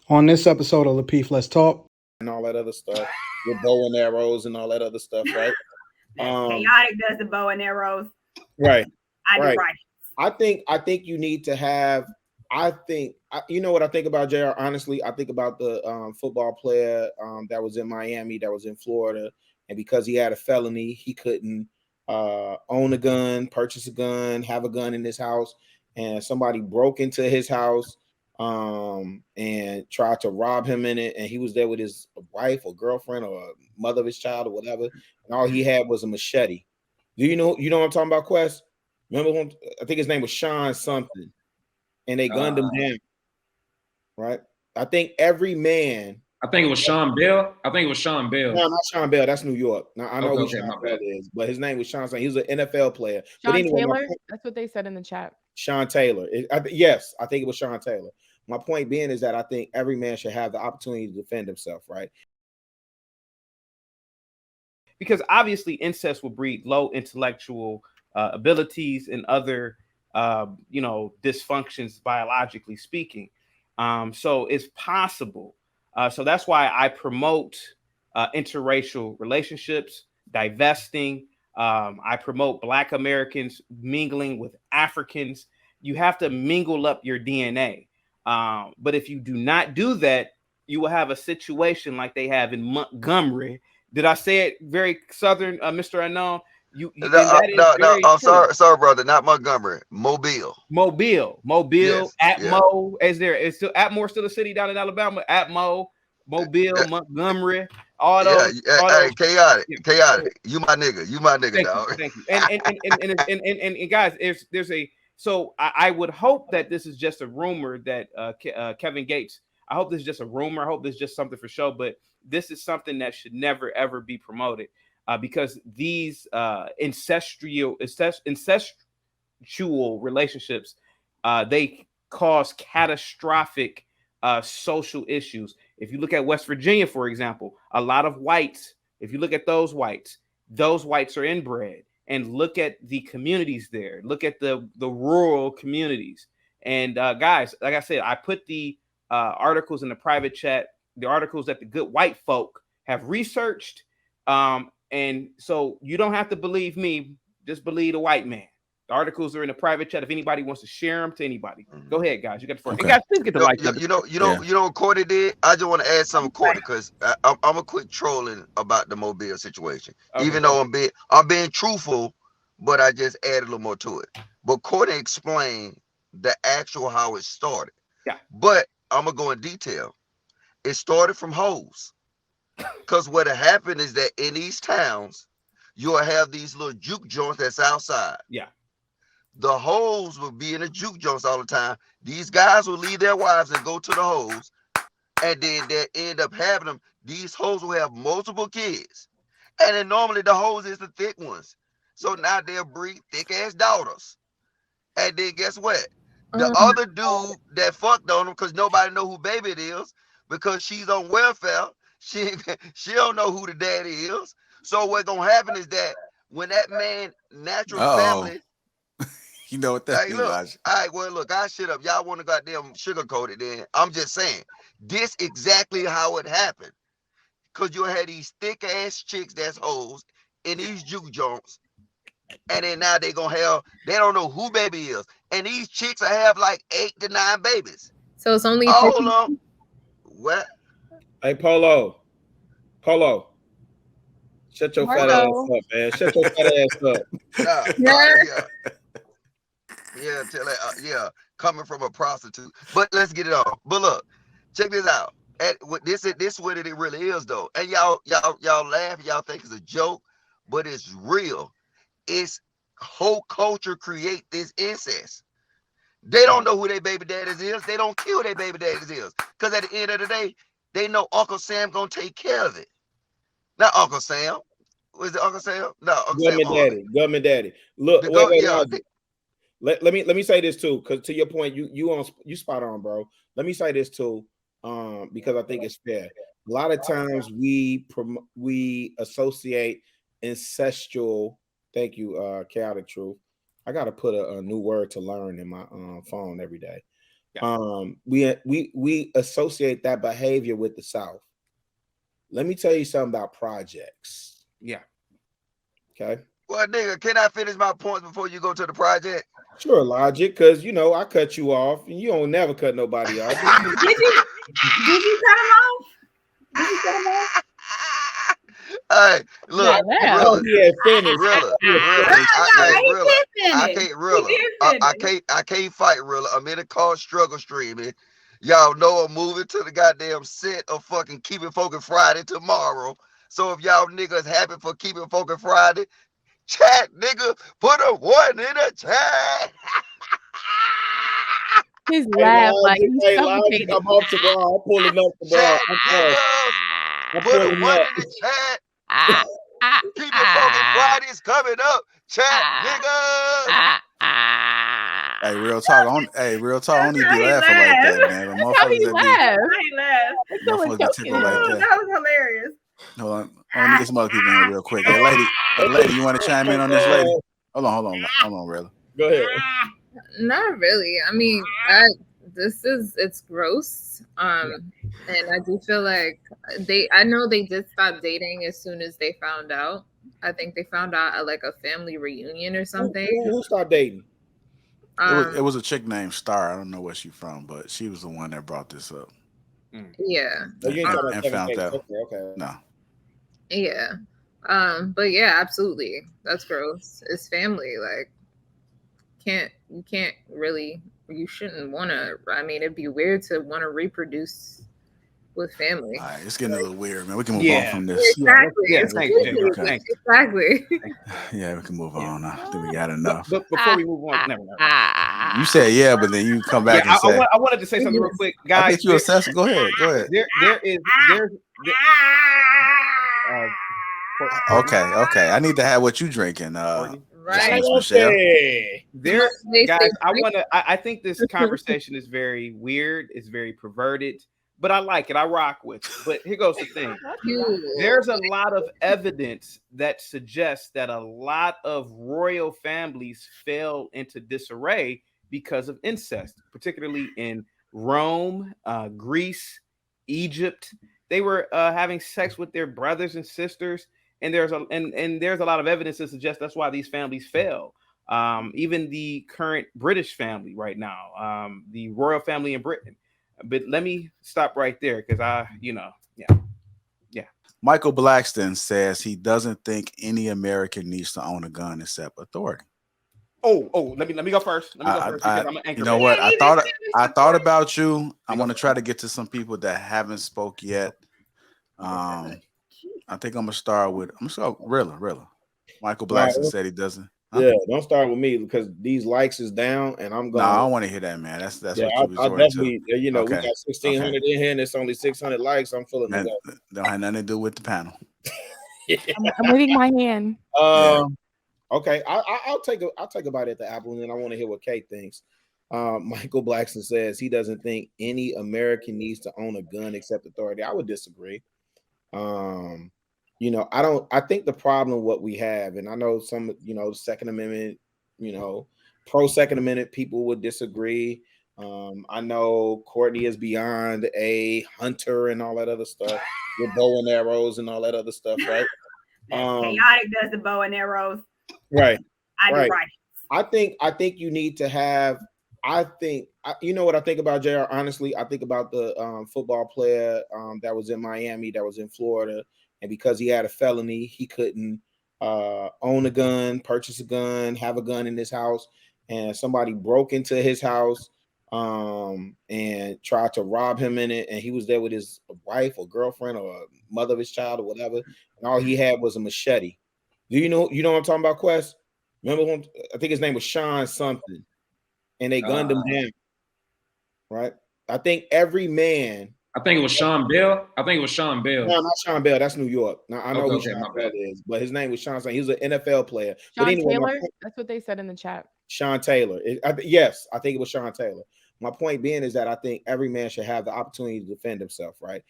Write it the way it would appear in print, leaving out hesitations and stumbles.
On this episode of Lapeef, Let's Talk. And all that other stuff with bow and arrows and all that other stuff, right? Chaotic does the bow and arrows. Right. I do Right. right. I think you need to have. You know what I think about JR. Honestly, I think about the football player that was in Miami, that was in Florida, and because he had a felony, he couldn't own a gun, purchase a gun, have a gun in his house, and somebody broke into his house and tried to rob him in it, and he was there with his wife or girlfriend or mother of his child or whatever, and all he had was a machete. Do you know what I'm talking about, Quest? Remember when I think his name was Sean something, and they gunned him down, right? I think every man. I think it was Sean Bell. No, not Sean Bell. That's New York. Now I know who Sean Bell is, but his name was Sean. He was an NFL player. Sean but anyway, Taylor. That's what they said in the chat. Sean Taylor. Yes, I think it was Sean Taylor. My point being is that I think every man should have the opportunity to defend himself, right? Because obviously incest will breed low intellectual abilities and other dysfunctions biologically speaking. So it's possible. So that's why I promote interracial relationships, divesting. I promote Black Americans mingling with Africans. You have to mingle up your DNA. But if you do not do that, you will have a situation like they have in Montgomery. Did I say it very southern, Mr. Unknown? No, I'm sorry, brother, not Montgomery. Mobile. Yes, Atmo. Is still Atmore still a city down in Alabama? Atmo, Mobile, Montgomery, all those. Chaotic. You my nigga, dog. Thank you. And guys, there's a. So I would hope that this is just a rumor that Kevin Gates. I hope this is just a rumor. I hope this is just something for show. But this is something that should never ever be promoted because these incestual relationships they cause catastrophic social issues. If you look at West Virginia, for example, a lot of whites. If you look at those whites are inbred. And look at the communities there. Look at the rural communities. And guys, like I said, I put the articles in the private chat, the articles that the good white folk have researched. And so you don't have to believe me, just believe the white man. The articles are in the private chat. If anybody wants to share them to anybody, go ahead, guys. You got the first. Okay. Guys, please get the like. You know what Cordy did? I just want to add something, Cordy, because I'm gonna quit trolling about the Mobile situation. Okay. Even though I'm being truthful, but I just added a little more to it. But Cordy explained the actual how it started. Yeah. But I'm gonna go in detail. It started from hoes. Because what happened is that in these towns, you'll have these little juke joints that's outside. Yeah. The hoes will be in the juke joints all the time. These guys will leave their wives and go to the hoes, and then they end up having them. These hoes will have multiple kids, and then normally the hoes is the thick ones. So now they'll breed thick ass daughters, and then guess what? The other dude that fucked on them because nobody know who baby it is because she's on welfare. She don't know who the daddy is. So what's gonna happen is that when that man natural family. You know what that means. All right, well, look, I shit up. Y'all want to goddamn sugarcoat it then. I'm just saying, this exactly how it happened. Because you'll have these thick-ass chicks that's hoes in these juke joints. And then now they don't know who baby is. And these chicks will have like 8 to 9 babies. So it's only... Hold on. What? Hey, Polo. Shut your fat ass up, man. Shut your fat ass up. Yeah, coming from a prostitute. But let's get it on. But look, check this out. This is what it really is, though. And y'all laugh, y'all think it's a joke, but it's real. It's whole culture create this incest. They don't know who their baby daddies is. They don't kill their baby daddies is. Because at the end of the day, they know Uncle Sam gonna take care of it. Not Uncle Sam. Was it Uncle Sam? No, Uncle Government daddy. Look, Let me say this too, because to your point, you spot on, bro. Let me say this too, because I think it's fair. A lot of times we associate incestual. Thank you, chaotic truth. I gotta put a new word to learn in my phone every day. We associate that behavior with the South. Let me tell you something about projects. Yeah. Okay. Well, nigga, can I finish my points before you go to the project? Sure, Logic, because I cut you off, and you don't never cut nobody off. Did you cut him off? Did you cut him off? Hey, look, Oh, yeah, finish. I can't fight Rilla. I'm in a car struggle streaming. Y'all know I'm moving to the goddamn set of fucking Keeping Focus Friday tomorrow. So if y'all niggas happy for Keeping Focus Friday, chat, nigga, put a 1 in the chat. His laugh like he's suffocated. I'm off the ball. I'm pulling up the ball. Chat, nigga, put a 1 in the chat. Keeping Focus Fridays coming up. Chat, nigga. Hey, real talk. Real talk. I don't need to be laughing like that, man. That's how he laughed. Motherfuckers be tickled like that. That was hilarious. Hold on. Let me get some other people in here real quick. Hey, lady, you want to chime in on this, lady? Hold on, Rilla. Go ahead. Not really. I mean, it's gross. And I do feel like I know they did stop dating as soon as they found out. I think they found out at like a family reunion or something. Who stopped dating? It was a chick named Star. I don't know where she's from, but she was the one that brought this up. Yeah. And found out. Okay. No. Yeah. But yeah, absolutely. That's gross. It's family. Like, you shouldn't want to. I mean, it'd be weird to want to reproduce with family. All right, it's getting a little weird, man. We can move on from this. Exactly. Yeah, thank you. Exactly. Yeah, we can move on. I think we got enough. But before we move on, never mind. You said yeah, but then you come back and say. I wanted to say something real quick, guys. I think you assess. Go ahead. Okay. I need to have what you drinking. Right. Michelle. Guys, I think this conversation is very weird. It's very perverted, but I like it. I rock with it. But here goes the thing. There's a lot of evidence that suggests that a lot of royal families fell into disarray because of incest, particularly in Rome, Greece, Egypt. They were having sex with their brothers and sisters. And there's a lot of evidence to suggest that's why these families fell. Even the current British family right now, the royal family in Britain. But let me stop right there because Micahel Blackson says he doesn't think any American needs to own a gun except authority. Oh, let me go first. Because I'm an anchor. You know what? I thought about you. I want to try to get to some people that haven't spoke yet. I think I'm gonna start with Rilla. Micahel Blackson said he doesn't. Huh? Yeah, don't start with me because these likes is down, and I'm going. No, I don't want to hear that, man. That's what you I definitely. To. We got 1,600 in here, and it's only 600 likes. I'm feeling it. Don't have nothing to do with the panel. I'm waving my hand. Okay, I'll take a bite at the apple, and then I want to hear what Kate thinks. Micahel Blackson says he doesn't think any American needs to own a gun except authority. I would disagree. I think the problem what we have, and I know some, Second Amendment, pro Second Amendment people would disagree. I know Courtney is beyond a hunter and all that other stuff with bow and arrows and all that other stuff, right? Chaotic does the bow and arrows. Right. I do right. I think you need to have. You know what I think about, JR? Honestly, I think about the football player that was in Miami, that was in Florida, and because he had a felony, he couldn't own a gun, purchase a gun, have a gun in his house, and somebody broke into his house and tried to rob him in it, and he was there with his wife or girlfriend or mother of his child or whatever, and all he had was a machete. Do you know what I'm talking about, Quest? Remember when I think his name was Sean something, and they gunned him down. Right? I think every man. I think it was Sean Bell. No, not Sean Bell. That's New York. Now I know who Sean Bell is, but his name was Sean. He was an NFL player. Sean Taylor. That's what they said in the chat. Sean Taylor. Yes, I think it was Sean Taylor. My point being is that I think every man should have the opportunity to defend himself, right?